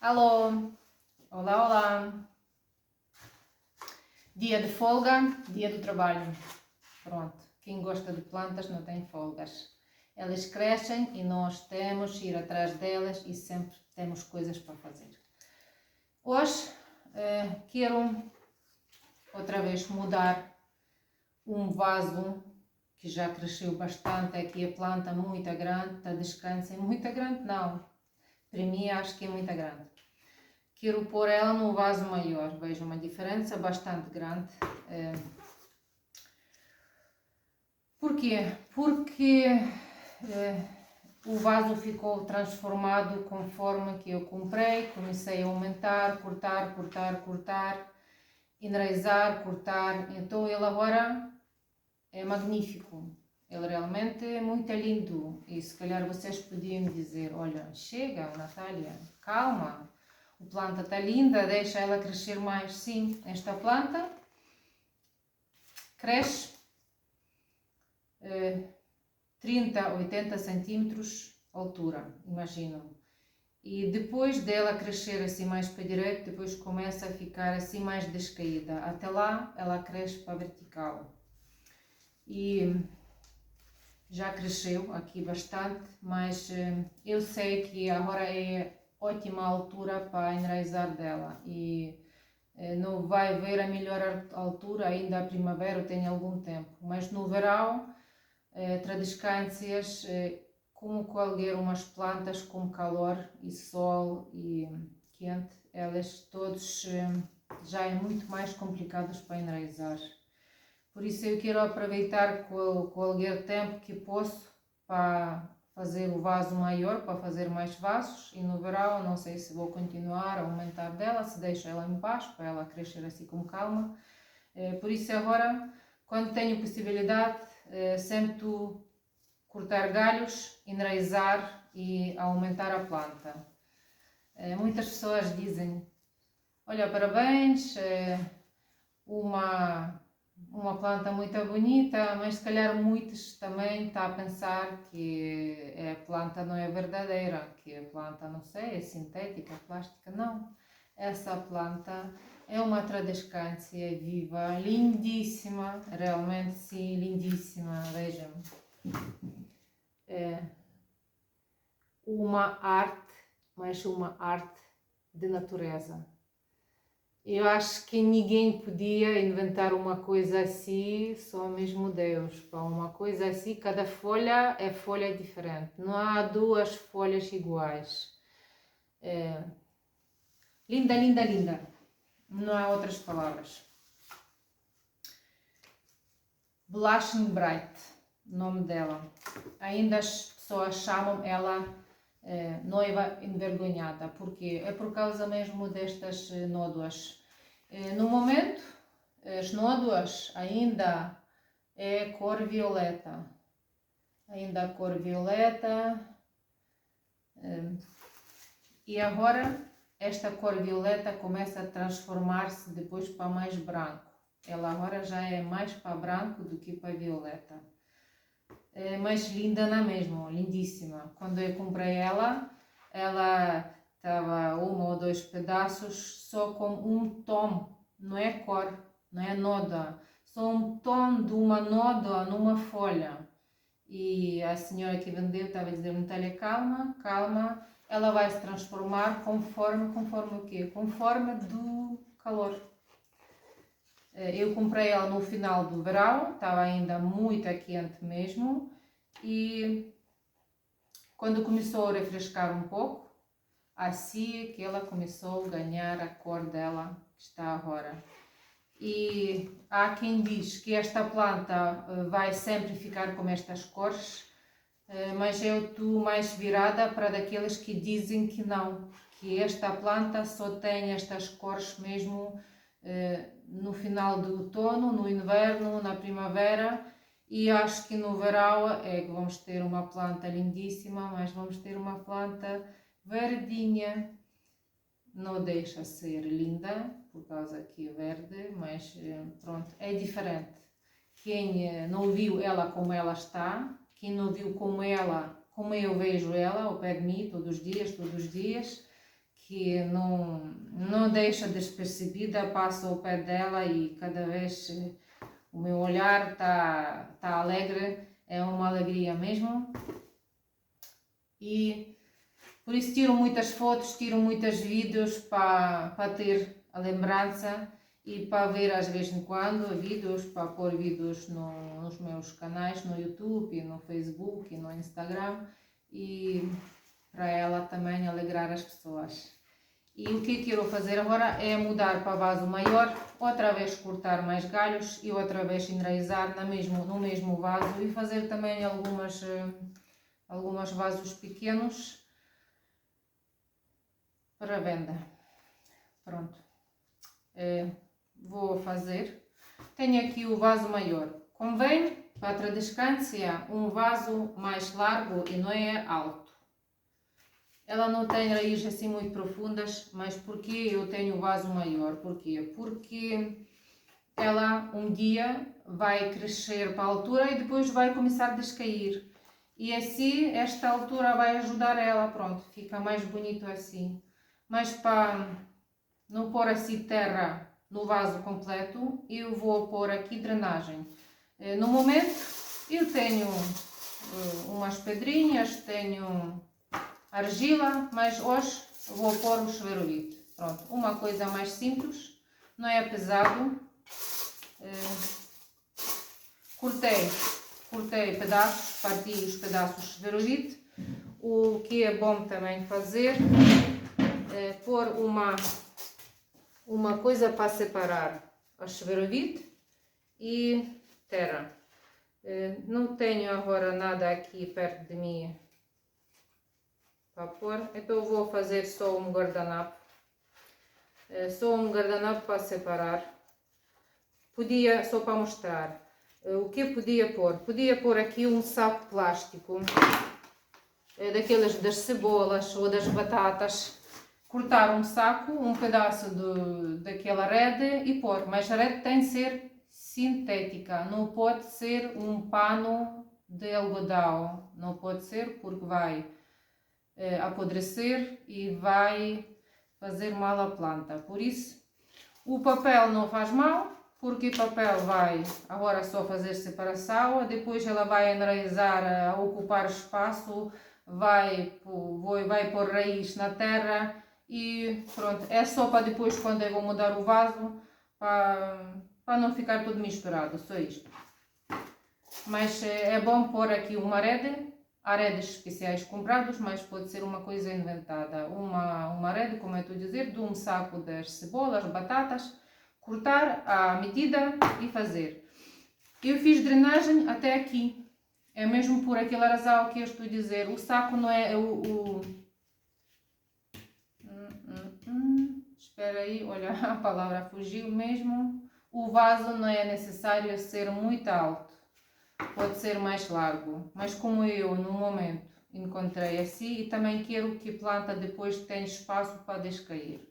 Alô, olá, olá. Dia de folga, dia do trabalho. Pronto, quem gosta de plantas não tem folgas. Elas crescem e nós temos que ir atrás delas e sempre temos coisas para fazer. Hoje quero outra vez mudar um vaso que já cresceu bastante. Aqui a planta muito grande, está descansa, muito grande não. Para mim acho que é muito grande. Quero pôr ela num vaso maior. Vejo uma diferença bastante grande. Porquê? Porque o vaso ficou transformado conforme que eu comprei. Comecei a aumentar, cortar, enraizar, cortar. Então ele agora é magnífico. Ele realmente é muito lindo. E se calhar vocês podiam dizer, olha, chega Natália, calma. A planta está linda, deixa ela crescer mais. Sim, esta planta cresce 30 a 80 centímetros altura, imagino. E depois dela crescer assim mais para a direita, depois começa a ficar assim mais descaída. Até lá ela cresce para a vertical. E já cresceu aqui bastante, mas eu sei que agora é ótima altura para enraizar dela e não vai haver a melhor altura ainda a primavera, tem algum tempo, mas no verão tradiscâncias como qualquer umas plantas com calor e sol e quente, elas todos já é muito mais complicadas para enraizar. Por isso eu quero aproveitar qualquer tempo que posso para fazer o vaso maior, para fazer mais vasos. E no verão não sei se vou continuar a aumentar dela, se deixo ela embaixo para ela crescer assim com calma. Por isso agora, quando tenho possibilidade, sempre cortar galhos, enraizar e aumentar a planta. Muitas pessoas dizem, olha, parabéns, uma planta muito bonita, mas se calhar muitos também estão a pensar que a planta não é verdadeira, que a planta, não sei, é sintética, plástica. Não, essa planta é uma tradescância viva, lindíssima, realmente sim, lindíssima, vejam. É uma arte, mas uma arte de natureza. Eu acho que ninguém podia inventar uma coisa assim, só mesmo Deus. Para uma coisa assim, cada folha é folha diferente. Não há duas folhas iguais. Linda, linda, linda. Não há outras palavras. Blushing Bright, nome dela. Ainda as pessoas chamam ela noiva envergonhada. Porquê? É por causa mesmo destas nódoas. No momento, as nódoas ainda é cor violeta. Ainda a cor violeta. E agora esta cor violeta começa a transformar-se depois para mais branco. Ela agora já é mais para branco do que para violeta. É mais linda na mesma, lindíssima. Quando eu comprei ela estava um ou dois pedaços só com um tom, não é cor, não é nódoa, só um tom de uma nódoa numa folha. E a senhora que vendeu estava a dizer, Natália, calma, calma, ela vai se transformar conforme o quê? Conforme do calor. Eu comprei ela no final do verão, estava ainda muito quente mesmo, e quando começou a refrescar um pouco, assim que ela começou a ganhar a cor dela, que está agora. E há quem diz que esta planta vai sempre ficar com estas cores, mas eu estou mais virada para daqueles que dizem que não, que esta planta só tem estas cores mesmo no final do outono, no inverno, na primavera, e acho que no verão é que vamos ter uma planta lindíssima, mas vamos ter uma planta verdinha. Não deixa ser linda, por causa que é verde, mas pronto, é diferente. Quem não viu ela como ela está, quem não viu como eu vejo ela ao pé de mim todos os dias, que não deixa despercebida, passo ao pé dela e cada vez o meu olhar tá alegre, é uma alegria mesmo. E por isso tiro muitas fotos, tiro muitos vídeos para ter a lembrança e para ver às vezes em quando vídeos, para pôr vídeos nos meus canais, no YouTube, no Facebook e no Instagram, e para ela também alegrar as pessoas. E o que quero fazer agora é mudar para vaso maior, outra vez cortar mais galhos e outra vez enraizar no mesmo vaso e fazer também alguns vasos pequenos para venda. Pronto, vou fazer. Tenho aqui o vaso maior. Convém, para a tradescância, um vaso mais largo e não é alto. Ela não tem raízes assim muito profundas, mas porquê eu tenho o vaso maior? Porquê? Porque ela um dia vai crescer para a altura e depois vai começar a descair. E assim, esta altura vai ajudar ela, pronto, fica mais bonito assim. Mas para não pôr assim terra no vaso completo, eu vou pôr aqui drenagem. No momento, eu tenho umas pedrinhas, tenho argila, mas hoje vou pôr o esferovite. Pronto, uma coisa mais simples, não é pesado. Cortei pedaços, parti os pedaços de esferovite. O que é bom também fazer é pôr uma coisa para separar a esferovite e terra. Não tenho agora nada aqui perto de mim para pôr, então vou fazer só um guardanapo. Só um guardanapo para separar. Podia, só para mostrar, o que podia pôr? Podia pôr aqui um saco plástico, daqueles das cebolas ou das batatas. Cortar um saco, um pedaço daquela rede e pôr, mas a rede tem de ser sintética, não pode ser um pano de algodão, não pode ser porque vai apodrecer e vai fazer mal à planta. Por isso, o papel não faz mal, porque o papel vai agora só fazer separação, depois ela vai enraizar, a ocupar espaço, vai pôr raiz na terra e pronto, é só para depois quando eu vou mudar o vaso, para não ficar tudo misturado, só isto. Mas é bom pôr aqui uma rede. Há redes especiais comprados, mas pode ser uma coisa inventada. Uma rede, como eu estou a dizer, de um saco das cebolas, batatas, cortar à medida e fazer. Eu fiz drenagem até aqui. É mesmo por aquele arasal que eu estou a dizer. O saco não é Espera aí, olha, a palavra fugiu mesmo. O vaso não é necessário ser muito alto. Pode ser mais largo, mas como eu no momento encontrei assim e também quero que a planta depois tenha espaço para descair.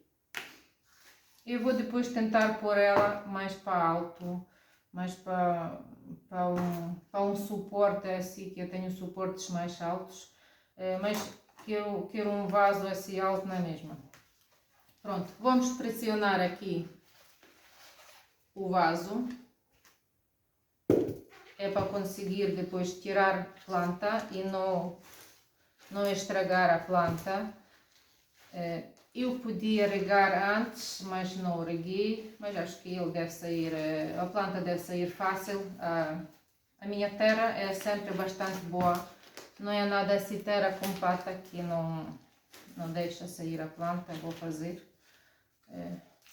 Eu vou depois tentar pôr ela mais para alto, mais para um suporte assim, que eu tenho suportes mais altos, mas quero um vaso assim alto na mesma. Pronto, vamos pressionar aqui o vaso. É para conseguir depois tirar a planta e não estragar a planta. Eu podia regar antes, mas não reguei, mas acho que ele deve sair, a planta deve sair fácil. A minha terra é sempre bastante boa, não é nada assim terra com pata que não deixa sair a planta. Vou fazer,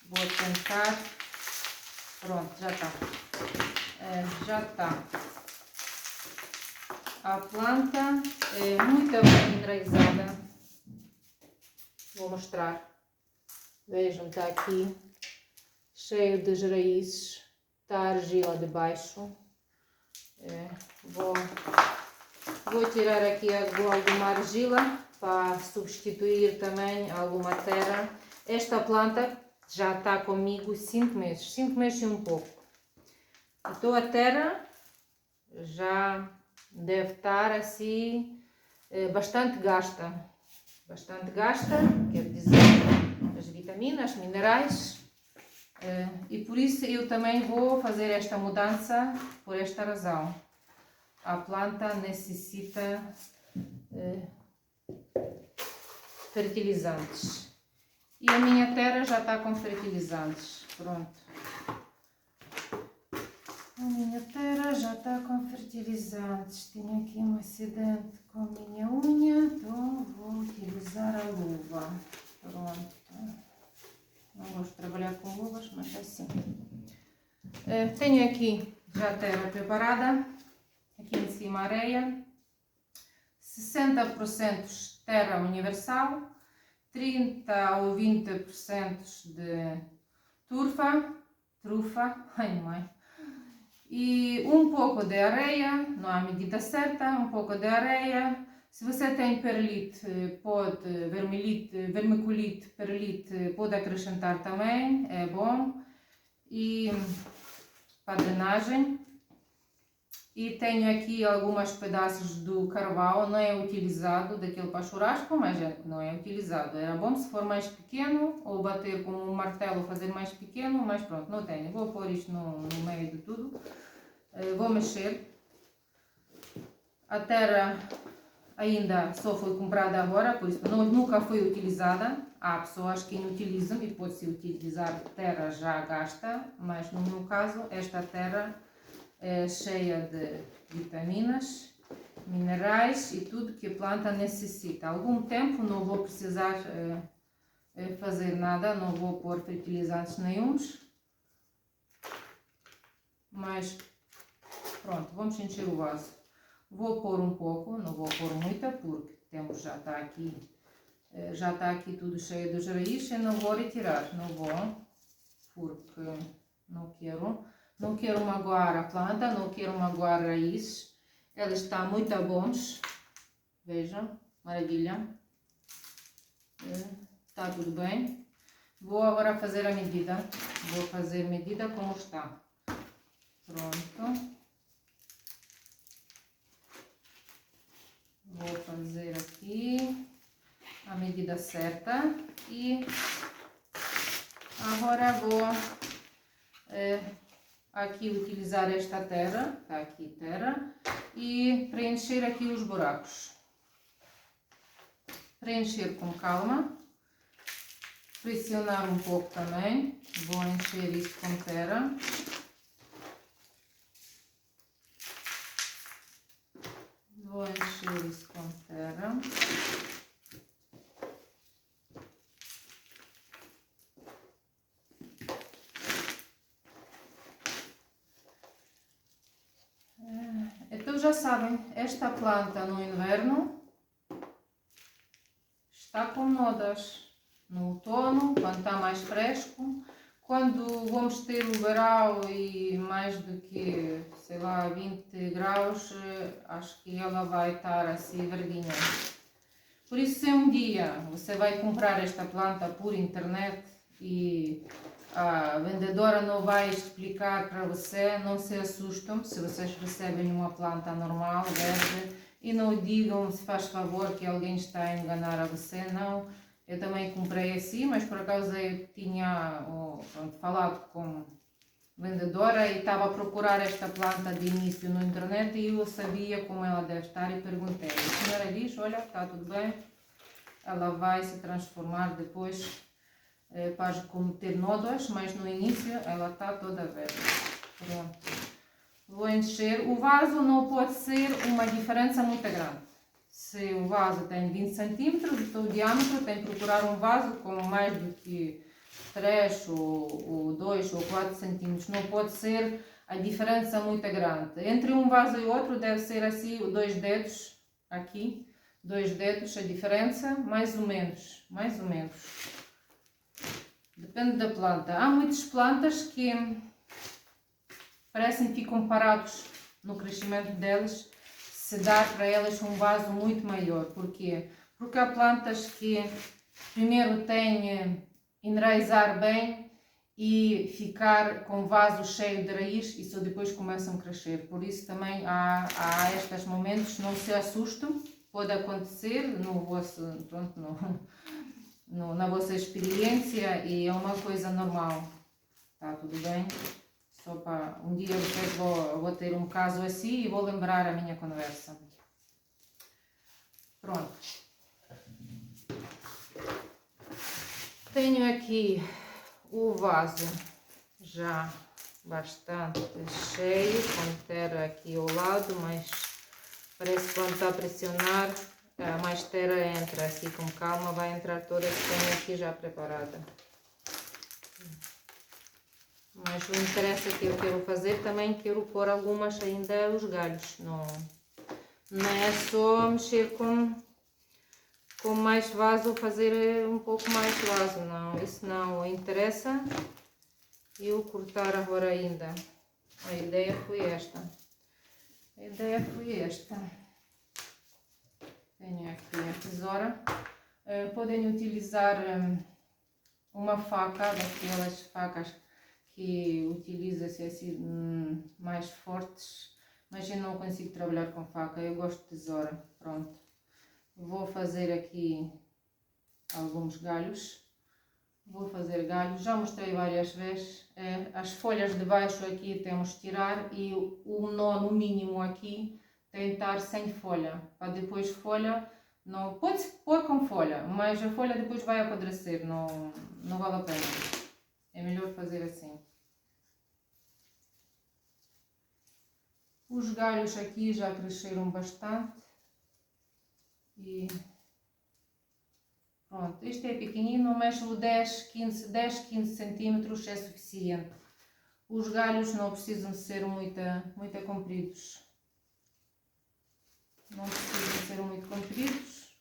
vou tentar, pronto, já está. Já está. A planta é muito bem enraizada. Vou mostrar. Vejam, está aqui cheio de raízes. Está a argila de baixo. Vou tirar aqui alguma argila para substituir também alguma terra. Esta planta já está comigo 5 meses. 5 meses e um pouco. Então a terra já deve estar assim bastante gasta, quer dizer, vitaminas, minerais. E por isso eu também vou fazer esta mudança por esta razão. A planta necessita fertilizantes. E a minha terra já está com fertilizantes. Pronto. A minha terra já está com fertilizantes. Tinha aqui um acidente com a minha unha, então vou utilizar a luva. Pronto. Não gosto de trabalhar com luvas, mas é assim. Tenho aqui já a terra preparada. Aqui em cima areia. 60% terra universal. 30 ou 20% de trufa, ai mãe. E um pouco de areia, não há medida certa, um pouco de areia. Se você tem perlite, vermiculite, perlite, pode acrescentar também, é bom. E para drenagem. E tenho aqui alguns pedaços do carvão, não é utilizado, daquele para churrasco, mas não é utilizado. Era bom se for mais pequeno, ou bater com um martelo, fazer mais pequeno, mas pronto, não tenho. Vou pôr isto no meio de tudo. Vou mexer. A terra ainda só foi comprada agora, por isso nunca foi utilizada. Há pessoas que não utilizam e pode-se utilizar terra já gasta, mas no meu caso, esta terra é cheia de vitaminas, minerais e tudo que a planta necessita. Há algum tempo não vou precisar fazer nada, não vou pôr fertilizantes nenhuns, mas pronto, vamos encher o vaso. Vou pôr um pouco, não vou pôr muita porque temos, já está aqui tudo cheio de raízes. Eu não vou retirar, não vou, porque não quero magoar a planta, não quero magoar a raiz. Ela está muito bons. Vejam, maravilha. Está tudo bem. Vou agora fazer a medida. Vou fazer medida como está. Pronto. Vou fazer aqui a medida certa. E agora vou aqui utilizar esta terra, está aqui terra, e preencher aqui os buracos. Preencher com calma, pressionar um pouco também, vou encher isso com terra. Vou encher isso com terra. Então já sabem, esta planta no inverno está com nodas. No outono, quando está mais fresco, quando vamos ter o verão e mais do que, sei lá, 20 graus, acho que ela vai estar assim verdinha. Por isso, se um dia você vai comprar esta planta por internet e a vendedora não vai explicar para você, não se assustam se vocês recebem uma planta normal, verde, e não digam, se faz favor, que alguém está a enganar a você, não. Eu também comprei assim, mas por acaso eu tinha falado com a vendedora e estava a procurar esta planta de início na internet e eu sabia como ela deve estar e perguntei. A senhora diz, olha, está tudo bem, ela vai se transformar depois para ter nódoas, mas no início ela está toda verde. Pronto. Vou encher. O vaso não pode ser uma diferença muito grande. Se o vaso tem 20 cm de diâmetro, tem que procurar um vaso com mais do que 3 ou 2 ou 4 cm. Não pode ser a diferença muito grande. Entre um vaso e outro deve ser assim, 2 dedos aqui. 2 dedos a diferença, mais ou menos. Mais ou menos. Depende da planta. Há muitas plantas que parecem que ficam parados no crescimento delas se dar para elas um vaso muito maior. Porquê? Porque há plantas que primeiro têm enraizar bem e ficar com vaso cheio de raiz e só depois começam a crescer. Por isso também há estes momentos, não se assustam, pode acontecer no vosso, pronto, na vossa experiência e é uma coisa normal. Tá tudo bem? Só para um dia depois vou ter um caso assim e vou lembrar a minha conversa. Pronto. Tenho aqui o vaso já bastante cheio, com terra aqui ao lado, mas parece que quando está a pressionar, mais terra entra, assim com calma vai entrar toda que tenho aqui já preparada. Mas o interesse que eu quero fazer, também quero pôr algumas ainda os galhos, não é só mexer com mais vaso, fazer um pouco mais vaso, não, isso não interessa. Eu cortar agora ainda, a ideia foi esta, tenho aqui a tesoura, podem utilizar uma faca, daquelas facas que utiliza-se assim mais fortes, mas eu não consigo trabalhar com faca, eu gosto de tesoura. Pronto, vou fazer aqui alguns galhos, já mostrei várias vezes, as folhas de baixo aqui temos de tirar e o nó no mínimo aqui tem de estar sem folha, para depois folha, não pode-se pôr com folha, mas a folha depois vai apodrecer, não vale a pena, é melhor fazer assim. Os galhos aqui já cresceram bastante e pronto, este é pequenino, mas o 10-15 centímetros é suficiente. Os galhos não precisam ser muito compridos. Não precisam ser muito compridos.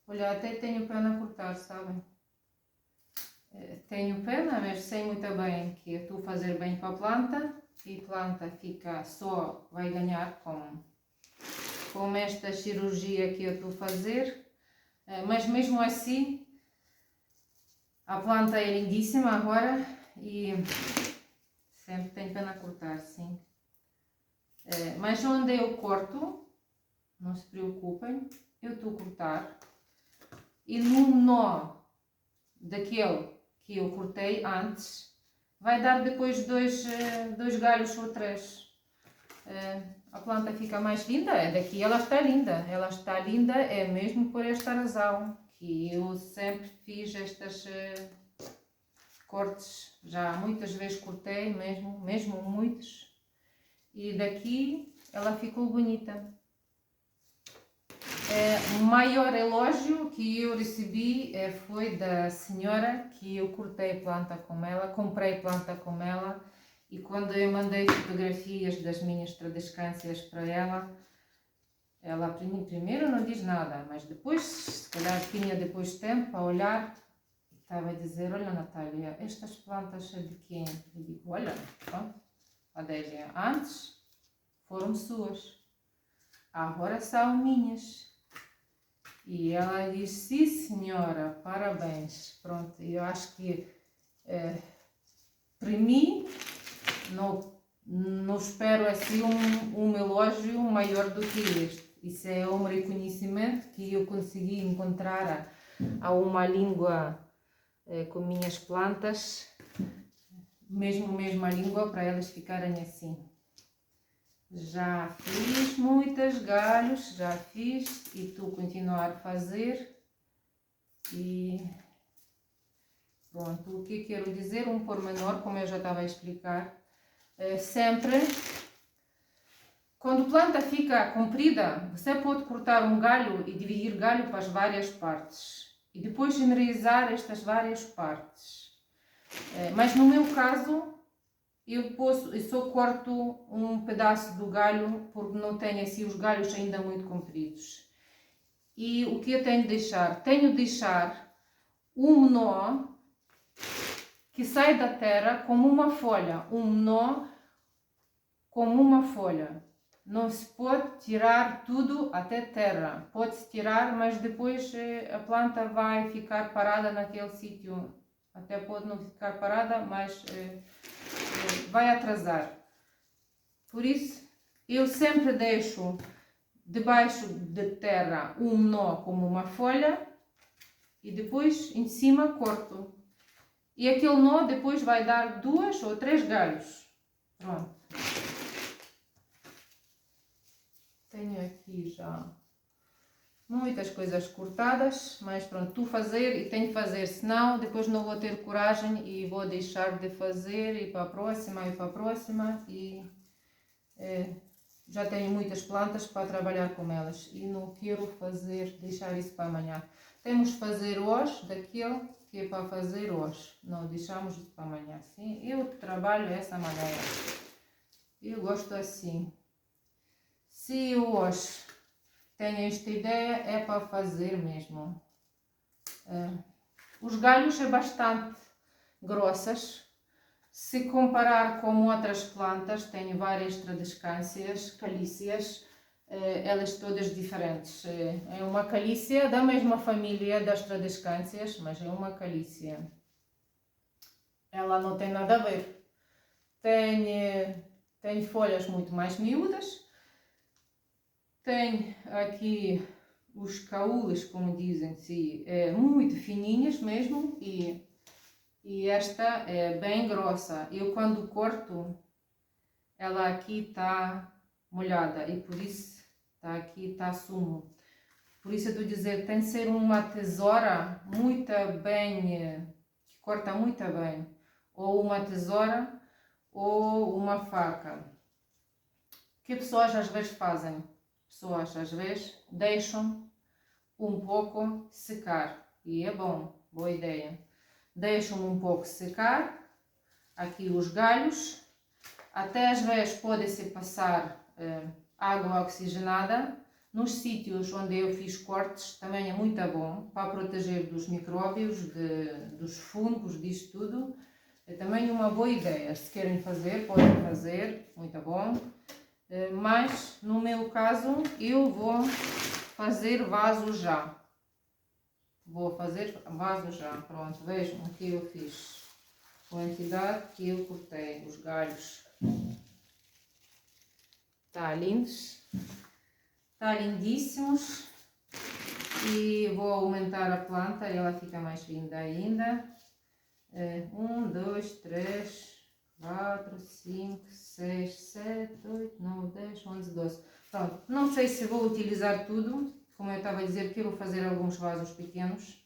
Olha, até tenho pena a cortar, sabem? Tenho pena, mas sei muito bem que eu estou a fazer bem para a planta. E a planta vai ganhar com esta cirurgia que eu estou a fazer. Mas mesmo assim, a planta é lindíssima agora e sempre tenho pena a cortar, sim. Mas onde eu corto, não se preocupem, eu estou a cortar e no nó daquele que eu cortei antes, vai dar depois dois galhos ou três. A planta fica mais linda, daqui ela está linda, é mesmo por esta razão que eu sempre fiz estas cortes, já muitas vezes cortei, mesmo muitos, e daqui ela ficou bonita. O maior elogio que eu recebi foi da senhora que eu cortei planta com ela, comprei planta com ela, e quando eu mandei fotografias das minhas tradescâncias para ela primeiro não diz nada, mas depois, se calhar tinha depois tempo para olhar, estava a dizer: olha Natália, estas plantas é de quem? Eu digo: olha, pronto, Adélia, antes foram suas, agora são minhas. E ela disse: sim senhora, parabéns. Pronto, eu acho que para mim não espero assim um elogio maior do que este. Isso é um reconhecimento que eu consegui encontrar a uma língua com minhas plantas, mesmo a língua, para elas ficarem assim. Já fiz muitos galhos, e estou a continuar a fazer. E pronto, o que quero dizer, um pormenor, como eu já estava a explicar, sempre, quando a planta fica comprida, você pode cortar um galho e dividir o galho para as várias partes. E depois enraizar estas várias partes. Mas no meu caso, eu só corto um pedaço do galho, porque não tenho assim os galhos ainda muito compridos. E o que eu tenho de deixar? Tenho de deixar um nó que sai da terra como uma folha. Um nó como uma folha. Não se pode tirar tudo até terra. Pode-se tirar, mas depois a planta vai ficar parada naquele sítio. Até pode não ficar parada, mas vai atrasar. Por isso, eu sempre deixo debaixo de terra um nó como uma folha e depois em cima corto. E aquele nó depois vai dar 2 ou 3 galhos. Pronto. Tenho aqui já muitas coisas cortadas, mas pronto, tu fazer e tenho que fazer, senão depois não vou ter coragem e vou deixar de fazer e para a próxima e já tenho muitas plantas para trabalhar com elas e não quero deixar isso para amanhã. Temos que fazer hoje daquilo que é para fazer hoje, não deixamos isso para amanhã. Sim, eu trabalho dessa maneira, eu gosto assim. Se eu hoje tenho esta ideia, é para fazer mesmo. Os galhos é bastante grossas. Se comparar com outras plantas, tenho várias tradescâncias, calícias, elas todas diferentes. É uma calícia da mesma família das tradescâncias, mas é uma calícia. Ela não tem nada a ver. Tem folhas muito mais miúdas. Tem aqui os caúles, como dizem, sim, muito fininhas mesmo e esta é bem grossa. Eu quando corto, ela aqui está molhada e por isso está aqui, está sumo. Por isso eu estou a dizer, tem de ser uma tesoura muito bem, que corta muito bem. Ou uma tesoura ou uma faca. O que pessoas às vezes fazem? Pessoas às vezes deixam um pouco secar e é bom, boa ideia. Deixam um pouco secar aqui os galhos, até às vezes pode-se passar água oxigenada. Nos sítios onde eu fiz cortes também é muito bom para proteger dos micróbios, dos fungos, disso tudo. É também uma boa ideia, se querem fazer, podem fazer, muito bom. Mas no meu caso eu vou fazer vaso já. Pronto, vejam o que eu fiz. A quantidade que eu cortei, os galhos. Tá lindos. Tá lindíssimos. E vou aumentar a planta, ela fica mais linda ainda. 1, 2, 3... 4, 5, 6, 7, 8, 9, 10, 11, 12. Pronto, não sei se vou utilizar tudo. Como eu estava a dizer, quero fazer alguns vasos pequenos.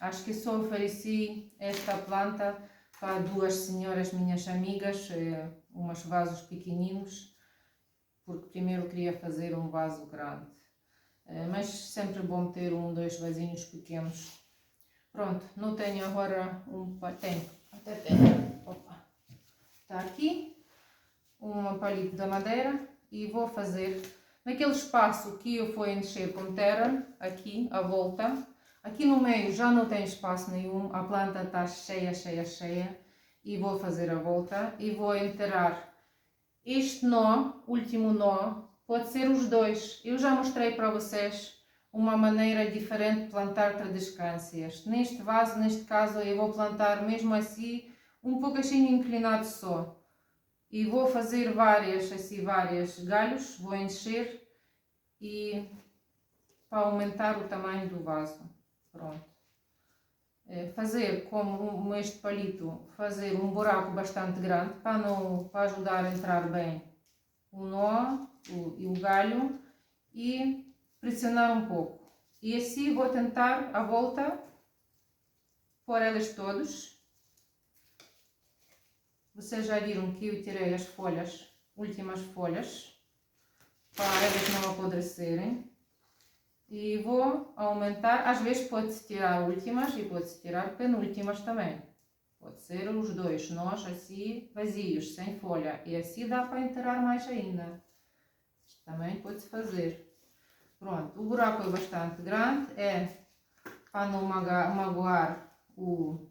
Acho que só ofereci esta planta para 2 senhoras minhas amigas, umas vasos pequeninos, porque primeiro queria fazer um vaso grande. Mas sempre bom ter 1, 2 vasinhos pequenos. Pronto, não tenho agora até tenho, opa, está aqui, um palito de madeira e vou fazer naquele espaço que eu fui encher com terra, aqui à volta, aqui no meio já não tem espaço nenhum, a planta está cheia e vou fazer a volta e vou enterrar este nó, último nó, pode ser os dois, eu já mostrei para vocês uma maneira diferente de plantar tradescâncias. Neste vaso, neste caso, eu vou plantar mesmo assim, um pouco assim inclinado só. E vou fazer várias galhos, vou encher e para aumentar o tamanho do vaso. Pronto. Fazer como este palito, fazer um buraco bastante grande para ajudar a entrar bem o nó e o galho e pressionar um pouco. E assim vou tentar à volta pôr elas todos. Vocês já viram que eu tirei as folhas, últimas folhas, para elas não apodrecerem. E vou aumentar, às vezes pode-se tirar últimas e pode-se tirar penúltimas também. Pode ser os dois nós assim vazios, sem folha. E assim dá para enterrar mais ainda. Isto também pode-se fazer. Pronto, o buraco é bastante grande, é para não magoar o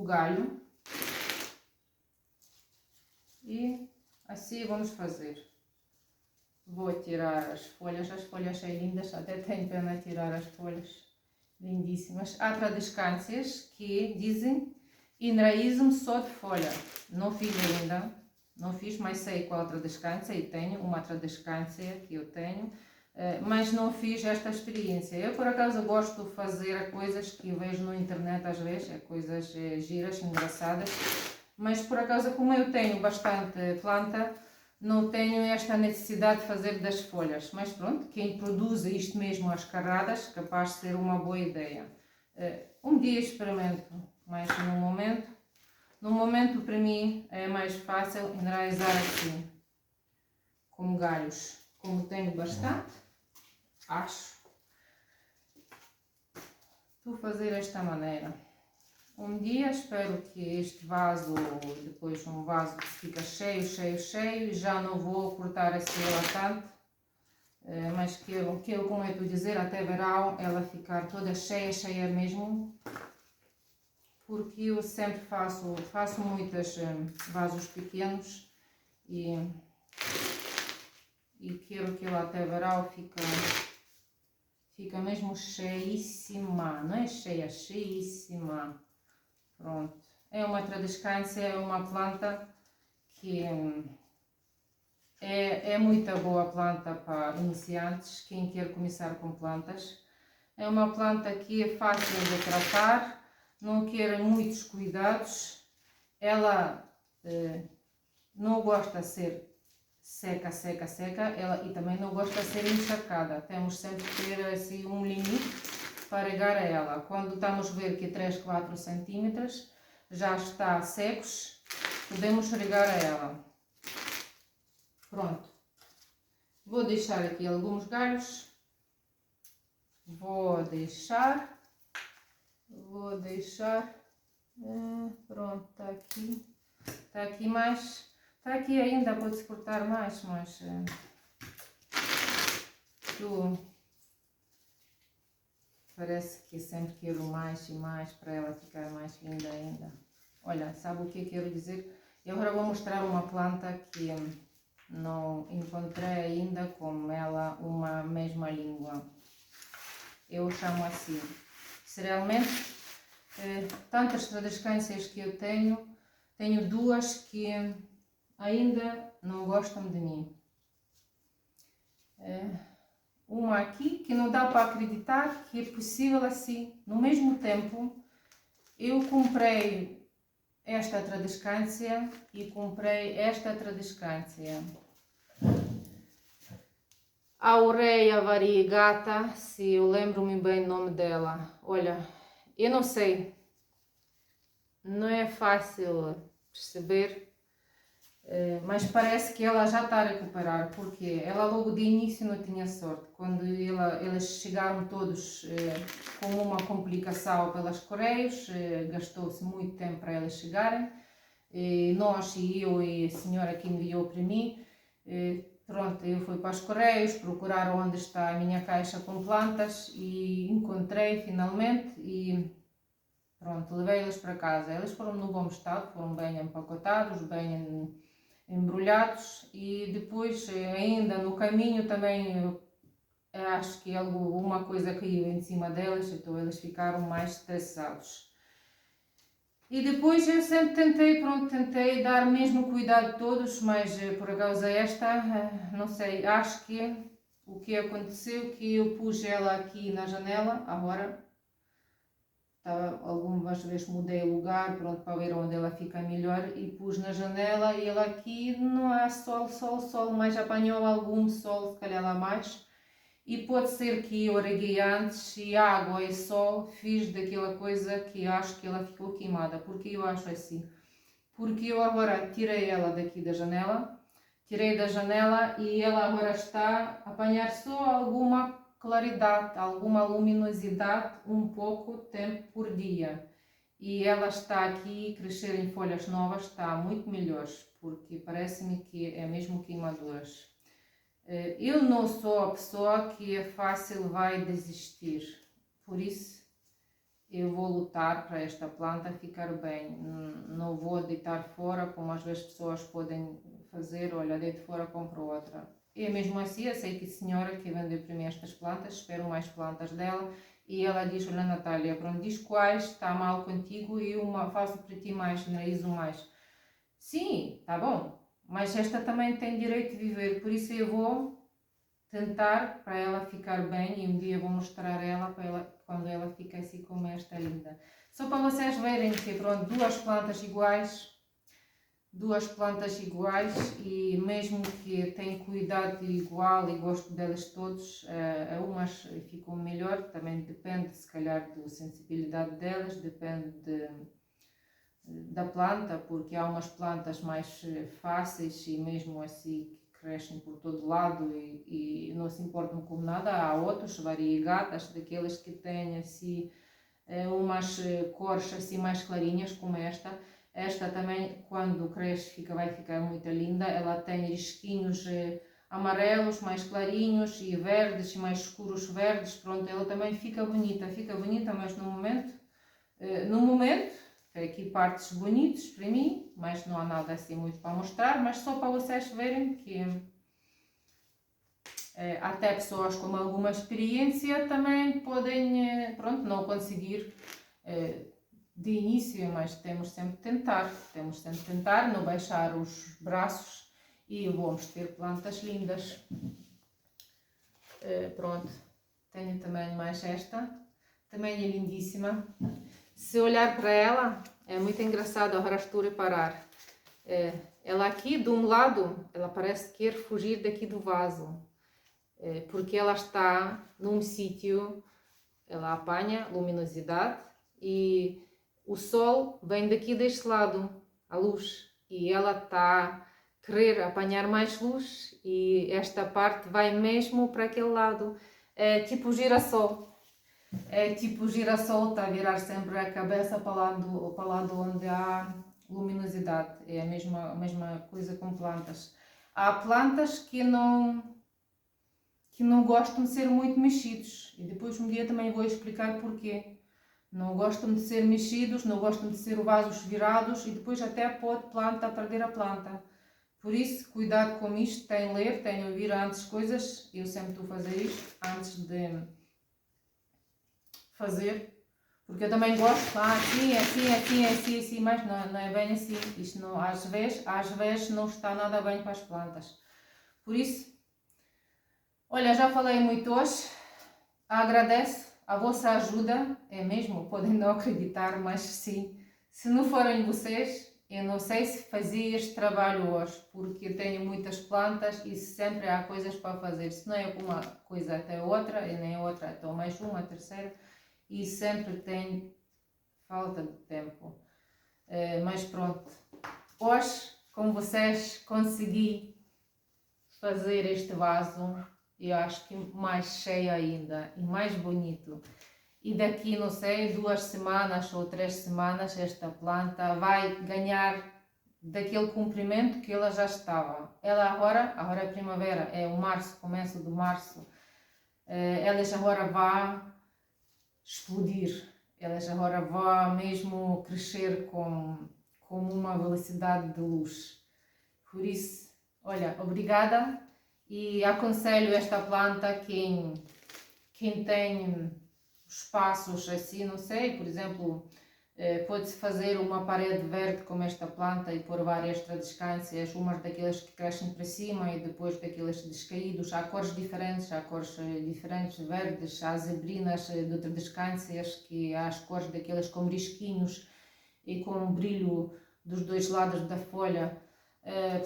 galho. E assim vamos fazer. Vou tirar as folhas são lindas, até tenho pena de tirar as folhas, lindíssimas. Há tradescâncias que dizem enraízo-me só de folha. Não fiz ainda, não fiz, mas sei qual tradescância e tenho uma tradescância que eu tenho. mas não fiz esta experiência. Eu, por acaso, gosto de fazer coisas que eu vejo na internet às vezes, coisas giras, engraçadas, mas por acaso, como eu tenho bastante planta, não tenho esta necessidade de fazer das folhas. Mas pronto, quem produz isto mesmo às carradas, capaz de ser uma boa ideia. Um dia experimento, mas no momento para mim é mais fácil enraizar assim, com galhos. Como tenho bastante, acho, vou fazer desta maneira. Um dia espero que este vaso, depois um vaso que fica cheio, já não vou cortar assim ela tanto, mas que eu, como eu estou a dizer, até verão ela ficar toda cheia mesmo, porque eu sempre faço muitos vasos pequenos e quero que ela até verão fica mesmo cheíssima, não é cheia, cheíssima. Pronto, é uma tradescância, é uma planta que é muito boa planta para iniciantes, quem quer começar com plantas. É uma planta que é fácil de tratar, não quer muitos cuidados, ela não gosta de ser seca, ela, e também não gosta de ser encharcada. Temos sempre que ter assim um limite para regar ela. Quando estamos a ver que 3, 4 centímetros já está secos, podemos regar ela. Pronto. Vou deixar aqui alguns galhos. Vou deixar. Pronto, está aqui. Está aqui mais. Está aqui ainda, pode-se cortar mais, mas parece que sempre quero mais e mais para ela ficar mais linda ainda. Olha, sabe o que eu quero dizer? Eu agora vou mostrar uma planta que não encontrei ainda com ela uma mesma língua. Eu chamo assim. Realmente, tantas tradescâncias que eu tenho duas que ainda não gostam de mim. Uma aqui que não dá para acreditar que é possível assim. No mesmo tempo, eu comprei esta tradescância e comprei esta tradescância. Aureia variegata, se eu lembro-me bem o nome dela. Olha, eu não sei, não é fácil perceber, mas parece que ela já está a recuperar, porque ela logo de início não tinha sorte. Quando eles chegaram todos com uma complicação pelas Correios, gastou-se muito tempo para eles chegarem. Nós e eu e a senhora que enviou para mim, pronto, eu fui para os Correios procurar onde está a minha caixa com plantas e encontrei finalmente e pronto, levei-las para casa. Elas foram no bom estado, foram bem empacotados, bem embrulhados e depois ainda no caminho também acho que alguma coisa caiu em cima delas, então eles ficaram mais estressados. E depois eu sempre tentei dar mesmo cuidado de todos, mas por causa esta, não sei, acho que o que aconteceu que eu pus ela aqui na janela, agora algumas vezes mudei o lugar, pronto, para ver onde ela fica melhor e pus na janela e ela aqui não há sol, mas apanhou algum sol, se calhar lá mais. E pode ser que eu reguei antes e água e sol fiz daquela coisa que acho que ela ficou queimada. Porque eu acho assim? Porque eu agora tirei ela daqui da janela, e ela agora está a apanhar só alguma claridade, alguma luminosidade, um pouco tempo por dia. E ela está aqui a crescer em folhas novas, está muito melhor, porque parece-me que é mesmo queimaduras. Eu não sou a pessoa que é fácil vai desistir, por isso eu vou lutar para esta planta ficar bem, não vou deitar fora como às vezes pessoas podem fazer, olha, deito fora, compro outra. E mesmo assim, eu sei que a senhora que vendeu para mim estas plantas, espero mais plantas dela, e ela diz, olha Natália, pronto, diz quais está mal contigo e eu faço para ti mais, generalizo mais. Sim, tá bom. Mas esta também tem direito de viver, por isso eu vou tentar para ela ficar bem, e um dia vou mostrar ela, quando ela fica assim como esta linda. Só para vocês verem que pronto, duas plantas iguais, e mesmo que tenho cuidado igual e gosto delas todos, umas ficam melhor, também depende se calhar da sensibilidade delas, depende da planta, porque há umas plantas mais fáceis e mesmo assim que crescem por todo lado e não se importam com nada. Há outros variegatas, daquelas que têm assim umas cores assim mais clarinhas como esta. Esta também, quando cresce, vai ficar muito linda. Ela tem risquinhos amarelos, mais clarinhos, e verdes, e mais escuros verdes. Pronto, ela também fica bonita, mas no momento, tem aqui partes bonitas para mim, mas não há nada assim muito para mostrar, mas só para vocês verem que até pessoas com alguma experiência também podem, pronto, não conseguir de início, mas temos sempre de tentar, não baixar os braços e vamos ter plantas lindas. Pronto, tenho também mais esta, também é lindíssima. Se olhar para ela, é muito engraçado, agora estou a reparar. Ela aqui, de um lado, ela parece que quer fugir daqui do vaso, porque ela está num sítio, ela apanha luminosidade e o sol vem daqui deste lado, a luz, e ela está a querer apanhar mais luz e esta parte vai mesmo para aquele lado. É tipo girassol. Está a virar sempre a cabeça para o lado onde há luminosidade. É a mesma coisa com plantas. Há plantas que não gostam de ser muito mexidos, e depois um dia também vou explicar porquê. Não gostam de ser mexidos, não gostam de ser vasos virados, e depois até pode planta perder a planta. Por isso, cuidado com isto, tem de ler, tem de ouvir antes coisas. Eu sempre estou a fazer isto antes de fazer, porque eu também gosto, assim, mas não é bem assim. Isto não, às vezes não está nada bem para as plantas. Por isso, olha, já falei muito hoje, agradeço a vossa ajuda, é mesmo, podem não acreditar, mas sim, se não forem vocês, eu não sei se fazia este trabalho hoje, porque eu tenho muitas plantas e sempre há coisas para fazer. Se não é uma coisa até outra, e nem outra até mais uma, terceira, e sempre tenho falta de tempo. Mas pronto, hoje com vocês consegui fazer este vaso, eu acho que mais cheio ainda e mais bonito. E daqui, não sei, 2 semanas ou 3 semanas, esta planta vai ganhar daquele comprimento que ela já estava. Ela agora é primavera, é o março, começo do março. Ela já agora vai explodir. Ela já agora vai mesmo crescer com uma velocidade de luz. Por isso, olha, obrigada, e aconselho esta planta a quem tem espaços assim, não sei, por exemplo, pode-se fazer uma parede verde como esta planta e pôr várias tradescâncias, umas daquelas que crescem para cima e depois daqueles descaídos. Há cores diferentes, verdes, há zebrinas de tradescâncias, que há as cores daquelas com risquinhos e com um brilho dos dois lados da folha.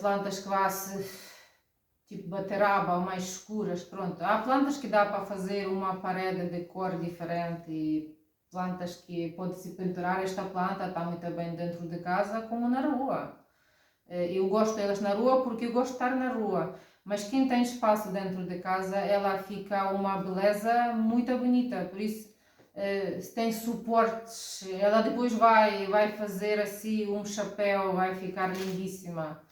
Plantas que vá-se tipo bateraba ou mais escuras, pronto. Há plantas que dá para fazer uma parede de cor diferente, e plantas que pode-se pendurar. Esta planta está muito bem dentro de casa como na rua. Eu gosto delas na rua porque eu gosto de estar na rua, mas quem tem espaço dentro de casa, ela fica uma beleza muito bonita. Por isso, se tem suportes, ela depois vai fazer assim um chapéu, vai ficar lindíssima.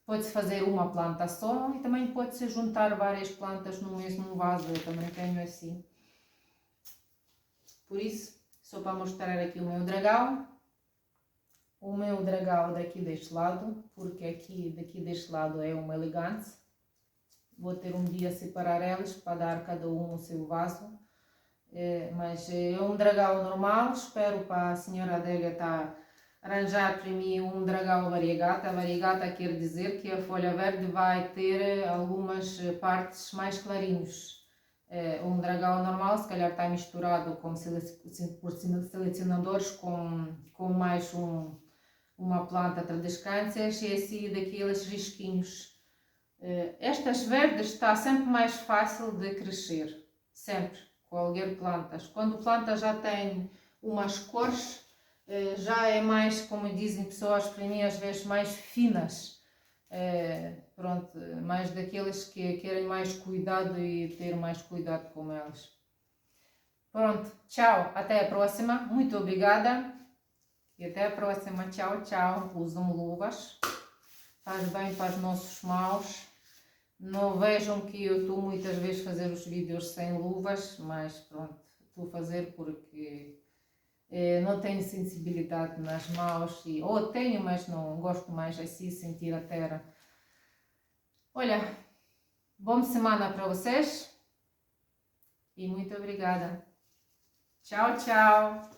Pode-se fazer uma planta só e também pode-se juntar várias plantas no mesmo vaso. Eu também tenho assim. Por isso, só para mostrar aqui o meu dragão. O meu dragão daqui deste lado, porque daqui deste lado é uma elegante. Vou ter um dia a separar elas para dar cada um o seu vaso. Mas é um dragão normal. Espero para a senhora Adélia estar arranjar para mim um dragão variegata. Variegata quer dizer que a folha verde vai ter algumas partes mais clarinhos. Um dragão normal se calhar está misturado por selecionadores com mais uma planta tradescâncias e assim daqueles risquinhos. Estas verdes está sempre mais fácil de crescer, sempre, qualquer plantas. Quando a planta já tem umas cores, já é mais, como dizem pessoas para mim, às vezes mais finas. Pronto, mais daqueles que querem mais cuidado e ter mais cuidado com elas. Pronto, tchau, até a próxima, muito obrigada e até a próxima, tchau, tchau. Usam luvas, faz bem para os nossos mãos. Não vejam que eu estou muitas vezes a fazer os vídeos sem luvas, mas pronto, estou a fazer porque não tenho sensibilidade nas mãos, ou tenho, mas não gosto mais assim, sentir a terra. Olha, boa semana para vocês e muito obrigada. Tchau, tchau.